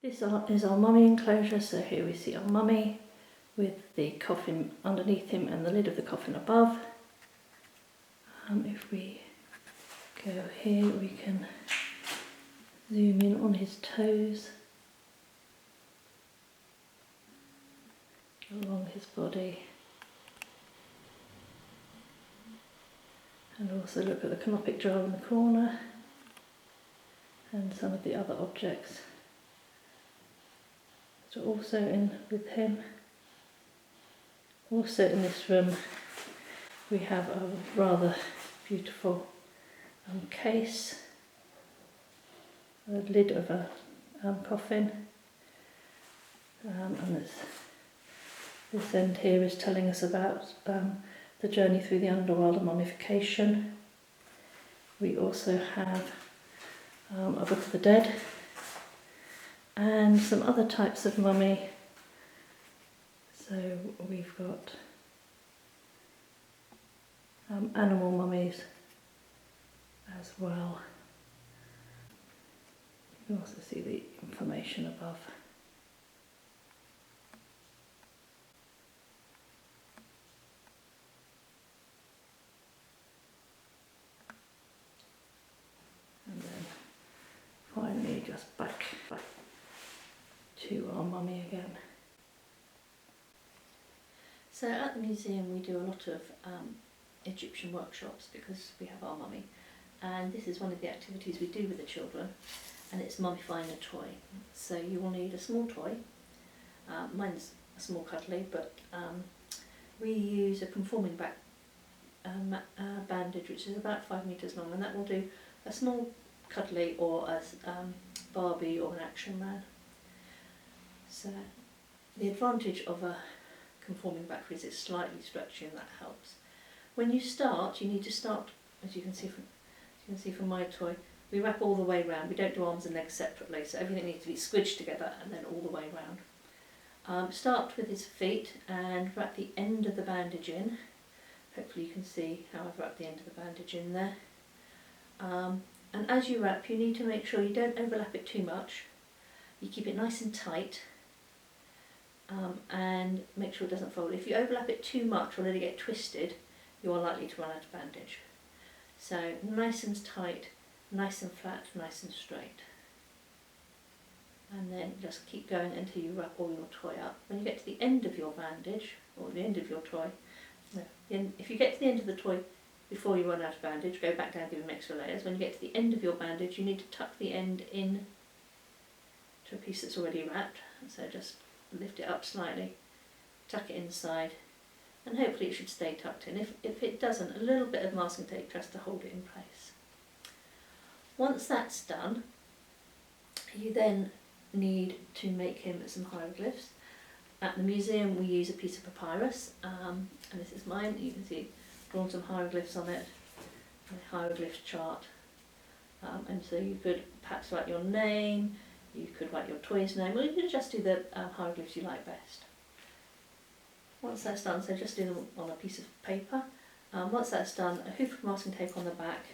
This is our mummy enclosure, so here we see our mummy with the coffin underneath him and the lid of the coffin above. If we go here, we can zoom in on his toes, along his body, and also look at the canopic jar in the corner and some of the other objects. So also in with him. Also in this room we have a rather beautiful case, the lid of a coffin, and this end here is telling us about the journey through the underworld of mummification. We also have a Book of the Dead and some other types of mummy. So we've got animal mummies as well. You can also see the information above. And then finally just back to our mummy again. So at the museum we do a lot of Egyptian workshops because we have our mummy, and this is one of the activities we do with the children, and it's mummifying a toy. So you will need a small toy. Mine's a small cuddly, but we use a conforming back bandage which is about 5 meters long, and that will do a small cuddly or a Barbie or an action man. So the advantage of a conforming back is it's slightly stretchy, and that helps. When you start, you need to start, as you can see from my toy, we wrap all the way round. We don't do arms and legs separately, so everything needs to be squidged together and then all the way round. Start with his feet and wrap the end of the bandage in. Hopefully you can see how I've wrapped the end of the bandage in there. And as you wrap, you need to make sure you don't overlap it too much. You keep it nice and tight. And make sure it doesn't fold. If you overlap it too much or let it get twisted, you are likely to run out of bandage. So nice and tight, nice and flat, nice and straight. And then just keep going until you wrap all your toy up. When you get to the end of your bandage, or the end of your toy, if you get to the end of the toy before you run out of bandage, go back down, give him extra layers. When you get to the end of your bandage, you need to tuck the end in to a piece that's already wrapped. So just lift it up slightly, tuck it inside, and hopefully it should stay tucked in. If it doesn't, a little bit of masking tape just to hold it in place. Once that's done, you then need to make him some hieroglyphs. At the museum we use a piece of papyrus, and this is mine. You can see drawn some hieroglyphs on it, a hieroglyph chart, and so you could perhaps write your name, you could write your toy's name, or you could just do the hieroglyphs you like best. Once that's done, so just do them on a piece of paper. Once that's done, a hoop of masking tape on the back,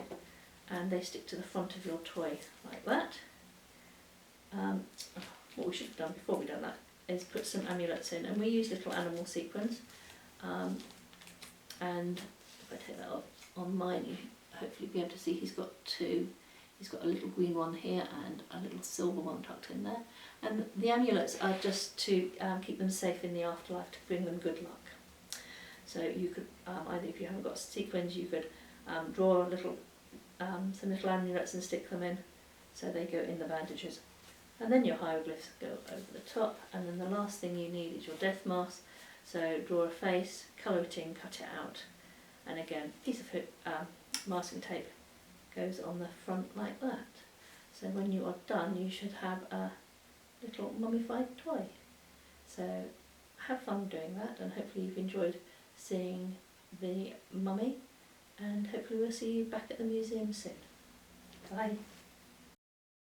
and they stick to the front of your toy like that. What we should have done before we done that is put some amulets in, and we use little animal sequins. And if I take that off on mine, you hopefully be able to see he's got two. He's got a little green one here and a little silver one tucked in there. And the amulets are just to keep them safe in the afterlife, to bring them good luck. So you could, either if you haven't got sequins, you could draw some little amulets and stick them in, so they go in the bandages. And then your hieroglyphs go over the top, and then the last thing you need is your death mask. So draw a face, colour it in, cut it out, and again, piece of masking tape goes on the front like that. So when you are done, you should have a little mummified toy. So have fun doing that, and hopefully you've enjoyed seeing the mummy, and hopefully we'll see you back at the museum soon. Bye.